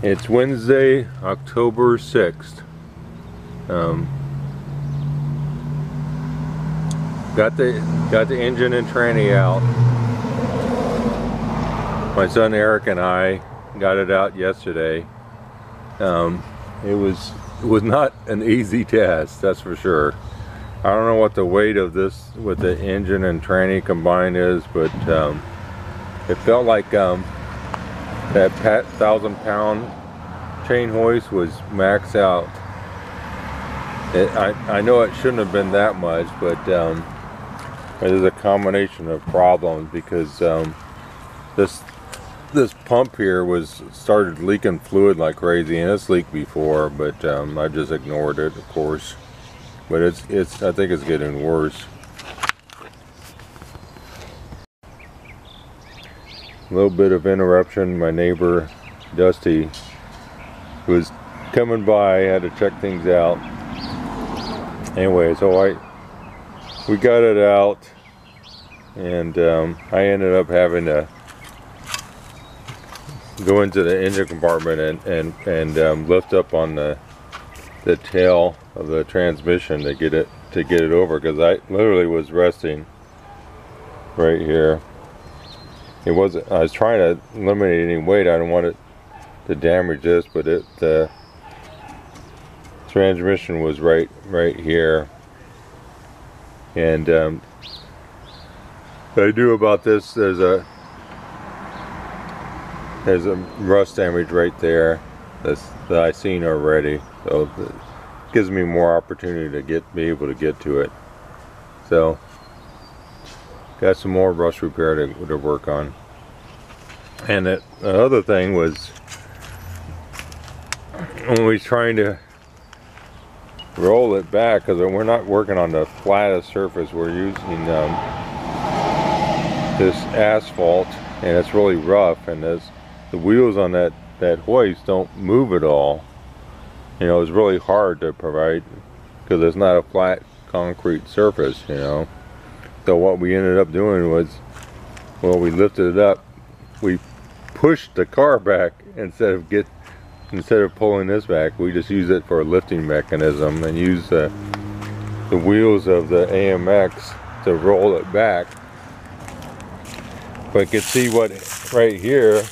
It's Wednesday, October 6th. Got the engine and tranny out. My son Eric and I got it out yesterday. It was not an easy task, that's for sure. I don't know what the weight of this with the engine and tranny combined is, but it felt like that 1,000-pound chain hoist was maxed out. I know it shouldn't have been that much, but there's a combination of problems because this pump here started leaking fluid like crazy, and it's leaked before, but I just ignored it, of course. But I think it's getting worse. A little bit of interruption. My neighbor Dusty was coming by, had to check things out. Anyway, so we got it out, and I ended up having to go into the engine compartment and lift up on the tail of the transmission to get it over, because I literally was resting right here. I was trying to eliminate any weight. I don't want it to damage this, but the transmission was right here, and what I do about this, there's a rust damage right there that I seen already, so it gives me more opportunity to be able to get to it. So got some more rust repair to work on. And the other thing was, when we was trying to roll it back, because we're not working on the flattest surface, we're using this asphalt, and it's really rough, and the wheels on that hoist don't move at all. You know, it's really hard to provide because it's not a flat concrete surface, you know. So what we ended up doing was, well, we lifted it up, we pushed the car back instead of pulling this back. We just use it for a lifting mechanism and use the wheels of the AMX to roll it back. But you can see what right here,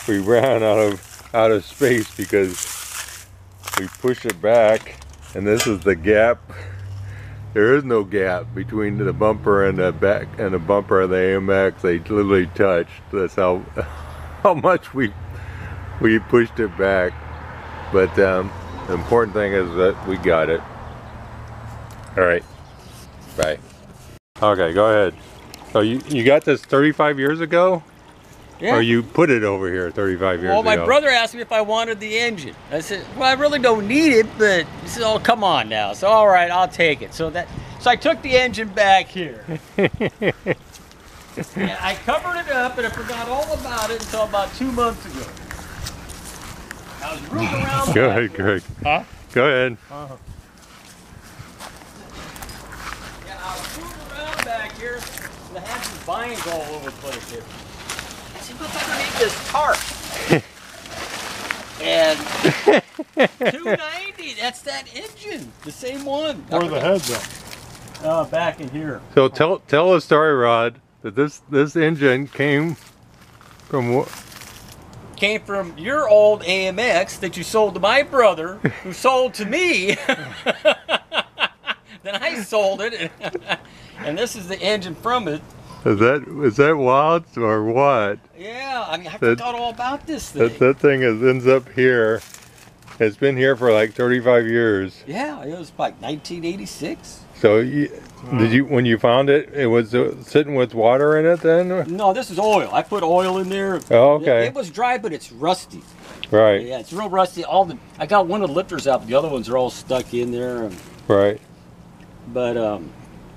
we ran out of space because we pushed it back, and this is the gap. There is no gap between the bumper and the back and the bumper of the AMX. They literally touched. That's how much we pushed it back. But the important thing is that we got it. All right, bye. Okay, go ahead. So you got this 35 years ago? Yeah. Or you put it over here 35 years ago? Well, my brother asked me if I wanted the engine. I said, well, I really don't need it, but he said, oh, come on now. So, all right, I'll take it. So I took the engine back here. And I covered it up, and I forgot all about it until about 2 months ago. I was rooting around. Go ahead, Greg. Huh? Go ahead. Yeah, I was rooting around back here, and I had some vines all over the place here. I said, what's underneath this tarp? And 290, that's that engine, the same one. Where are the heads at? Back in here. So tell a story, Rod, that this engine came from what? Came from your old AMX that you sold to my brother, who sold to me. Then I sold it, and this is the engine from it. Is that wild or what? Yeah, I mean, I forgot all about this thing. That thing ends up here. It's been here for like 35 years. Yeah, it was like 1986. So when you found it, it was sitting with water in it then? No, this is oil. I put oil in there. Oh, okay. It was dry, but it's rusty. Right. Yeah, it's real rusty. I got one of the lifters out, but the other ones are all stuck in there. Right. But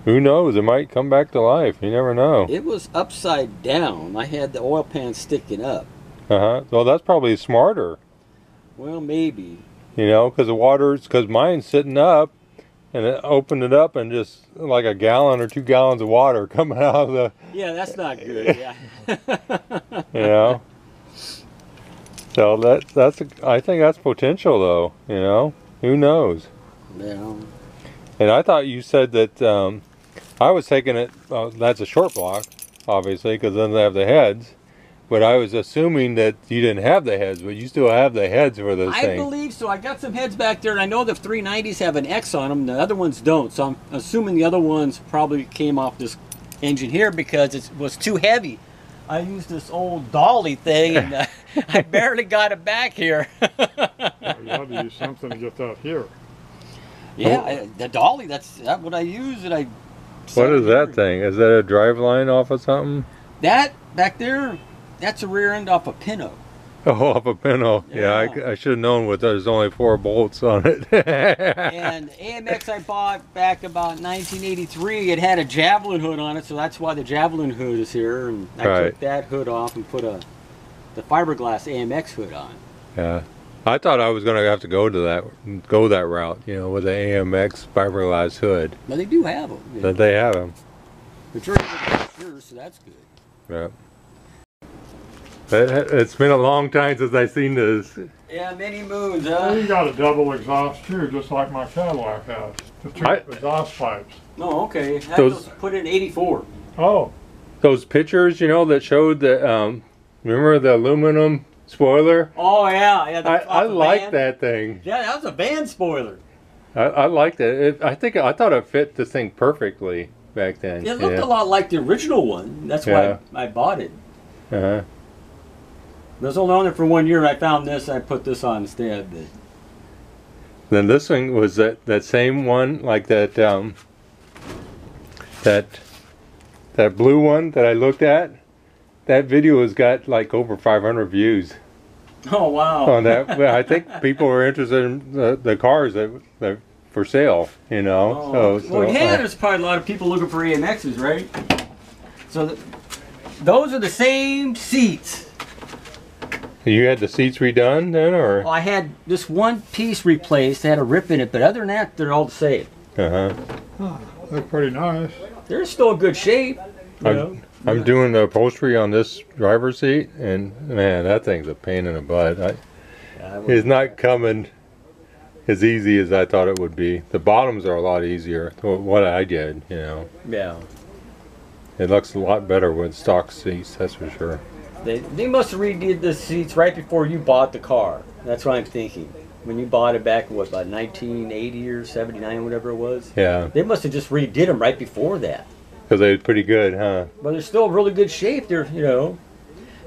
who knows? It might come back to life. You never know. it was upside down. I had the oil pan sticking up. Well, that's probably smarter. Well, maybe. You know, because mine's sitting up, and it opened it up, and just like a gallon or 2 gallons of water coming out of the. Yeah, that's not good. Yeah. You know. So I think that's potential though, you know? Who knows? Yeah. And I thought you said that, I was taking it, that's a short block, obviously, because then they have the heads. But I was assuming that you didn't have the heads, but you still have the heads for this thing. I believe so. I got some heads back there, and I know the 390s have an X on them. The other ones don't. So I'm assuming the other ones probably came off this engine here because it was too heavy. I used this old dolly thing, and I barely got it back here. Well, you had to use something to get that here. Yeah, the dolly, that's what I use. And What is that thing? Is that a drive line off of something? That back there, that's a rear end off a Pinto. Oh, off a pinhole. Yeah, I should have known what there's only 4 bolts on it. And AMX I bought back about 1983. It had a Javelin hood on it, so that's why the Javelin hood is here. And I took that hood off and put the fiberglass AMX hood on. Yeah, I thought I was going to have to go that route, you know, with the AMX fiberglass hood. But they do have them. But they have them. But you're sure, so that's good. Yeah. It's been a long time since I've seen this. Yeah, many moons, Well, you got a double exhaust too, just like my Cadillac has. The 2 exhaust pipes. Oh, okay. That Those- was put in 84. Oh, Those pictures, you know, that showed that, remember the aluminum spoiler? Oh, yeah. Yeah. I like that thing. Yeah, that was a van spoiler. I liked it. I thought it fit this thing perfectly back then. It looked a lot like the original one. That's why I bought it. Uh-huh. It was only on there for 1 year, and I found this, and I put this on instead. But Then this thing was that same one, like that that blue one that I looked at. That video has got like over 500 views oh, wow. on that. But I think people were interested in the cars that for sale, you know. Oh. Well, yeah, there's probably a lot of people looking for AMXs, right? So those are the same seats. You had the seats redone then, or? Well, I had this one piece replaced, had a rip in it, but other than that, they're all the same. oh, they're pretty nice. They're still in good shape. You know? I'm doing the upholstery on this driver's seat, and man, that thing's a pain in the butt. It's not coming as easy as I thought it would be. The bottoms are a lot easier. What I did, you know. Yeah. It looks a lot better with stock seats, that's for sure. They must have redid the seats right before you bought the car. That's what I'm thinking. When you bought it back, what, about 1980 or 79, whatever it was? Yeah. They must have just redid them right before that. Because they were pretty good, huh? But they're still in really good shape. They're, you know.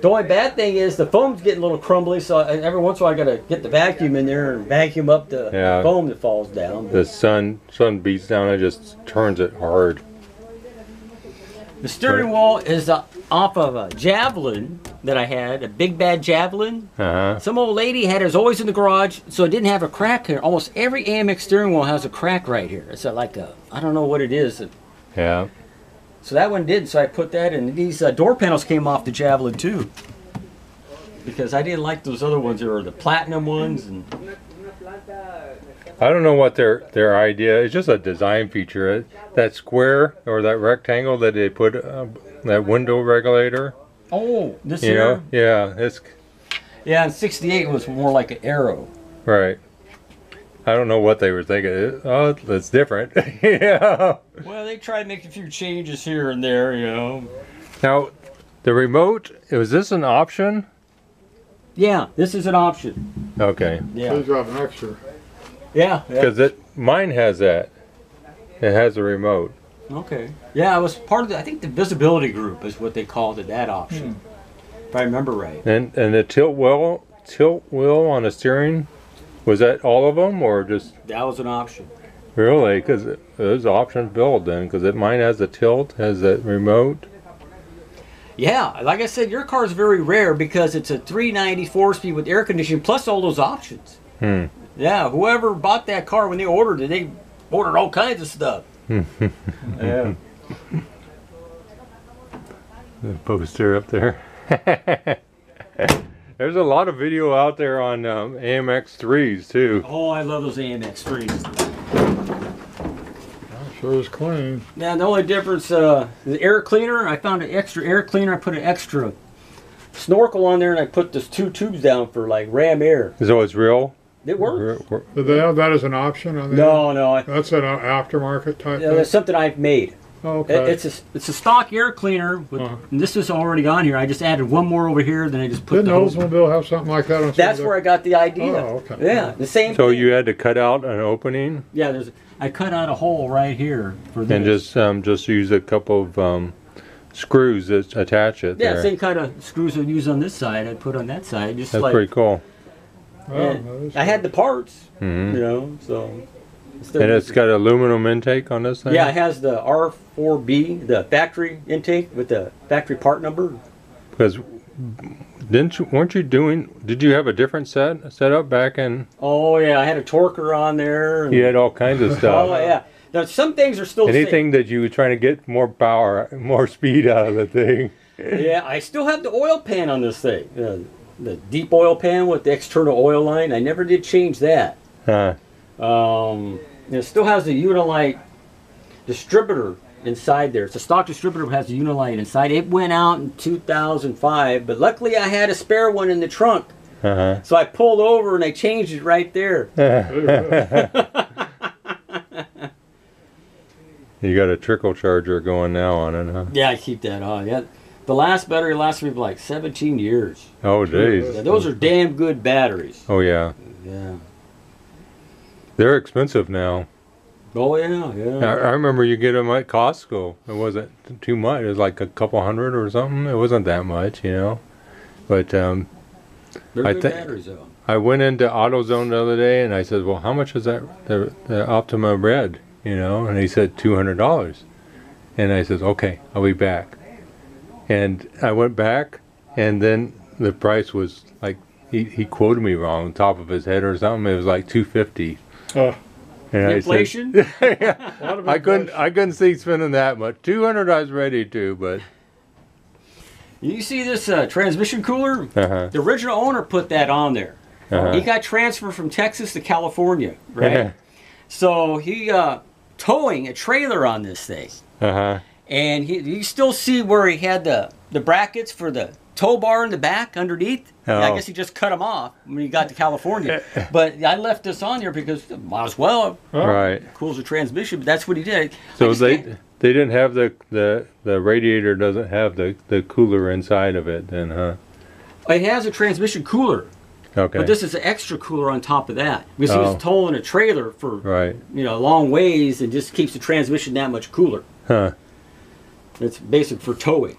The only bad thing is the foam's getting a little crumbly, so every once in a while I gotta get the vacuum in there and vacuum up the foam that falls down. The sun beats down, it just turns it hard. The steering wheel is off of a Javelin that I had, a big bad Javelin. Some old lady had it, was always in the garage, so it didn't have a crack here. Almost every AMX steering wheel has a crack right here. It's like a, I don't know what it is. Yeah. So that one did, so I put that in. These door panels came off the Javelin too. Because I didn't like those other ones, or the platinum ones. And I don't know what their idea. It's just a design feature. That square or that rectangle that they put that window regulator. Oh, this you here? know? Yeah, it's. Yeah, in '68 was more like an arrow. Right. I don't know what they were thinking. Oh, it's different. Yeah. Well, they tried to make a few changes here and there, you know. Now, the remote, was this an option? Yeah, this is an option. Okay. So Yeah. you got an extra. Yeah. Because mine has that. It has a remote. Okay. Yeah, I was part of the, I think the visibility group is what they called it, that option. If I remember right. And the tilt wheel on the steering, was that all of them or just? That was an option. Really? Because there's options built then, because mine has the tilt, has that remote. Yeah, like I said, your car is very rare because it's a 390 4-speed with air conditioning plus all those options. Yeah, whoever bought that car when they ordered it, they ordered all kinds of stuff. Yeah. The poster up there. There's a lot of video out there on AMX 3s too. Oh, I love those AMX 3s. Sure is clean. Yeah, the only difference, the air cleaner, I found an extra air cleaner. I put an extra snorkel on there, and I put those 2 tubes down for like ram air. So it's real? It works. Do they have that as an option on there? No. That's an aftermarket type Yeah, thing? that's something I've made. Okay. It's a stock air cleaner, with, and this is already on here. I just added one more over here, then I just put Didn't the whole... Oldsmobile have something like that on some That's of where I their... got the idea. Oh, okay. Yeah, the same So thing. you had to cut out an opening Yeah, I cut out a hole right here for this. and just use a couple of screws that attach it Yeah, there. same kind of screws I'd use on this side, I'd put on that side. Just That's like, pretty cool. Oh, I had the parts, Mhm. you know, so. And it's got aluminum intake on this thing? Yeah, it has the R4B, the factory intake with the factory part number. Because did you have a different setup back in? Oh yeah, I had a torquer on there. And, You had all kinds of stuff. oh yeah. Now some things are still the same. Anything that you were trying to get more power, more speed out of the thing. Yeah, I still have the oil pan on this thing. The deep oil pan with the external oil line. I never did change that. Huh. It still has the Unilite distributor inside there. It's a stock distributor that has a Unilite inside. It went out in 2005, but luckily I had a spare one in the trunk. Uh-huh. So I pulled over and I changed it right there. You got a trickle charger going now on it, huh? Yeah, I keep that on. Yeah, the last battery lasted me for like 17 years. Oh, days. Yeah, those are damn good batteries. Oh, yeah. Yeah. They're expensive now. Oh yeah, yeah. I remember you get them at Costco. It wasn't too much. It was like a couple $100 or something. It wasn't that much, you know. But They're good batteries though. I went into AutoZone the other day and I said, "Well, how much is that the Optima Red?" You know, and he said $200. And I said, "Okay, I'll be back." And I went back, and then the price was like he quoted me wrong on top of his head or something. It was like $250. And Inflation? I said, yeah, I couldn't see spending that much. $200 I was ready to, but You see this transmission cooler? uh-huh. The original owner put that on there. Uh-huh. He got transferred from Texas to California, right? So he towing a trailer on this thing. Uh-huh. And you still see where he had the brackets for the tow bar in the back underneath. Oh. I guess he just cut them off when he got to California. But I left this on there because might as well. Right. Cools the transmission, but that's what he did. So they didn't have the radiator doesn't have the cooler inside of it then, huh? It has a transmission cooler. Okay. But this is an extra cooler on top of that because he was towing a trailer for right. long ways and just keeps the transmission that much cooler. Huh. It's basic for towing.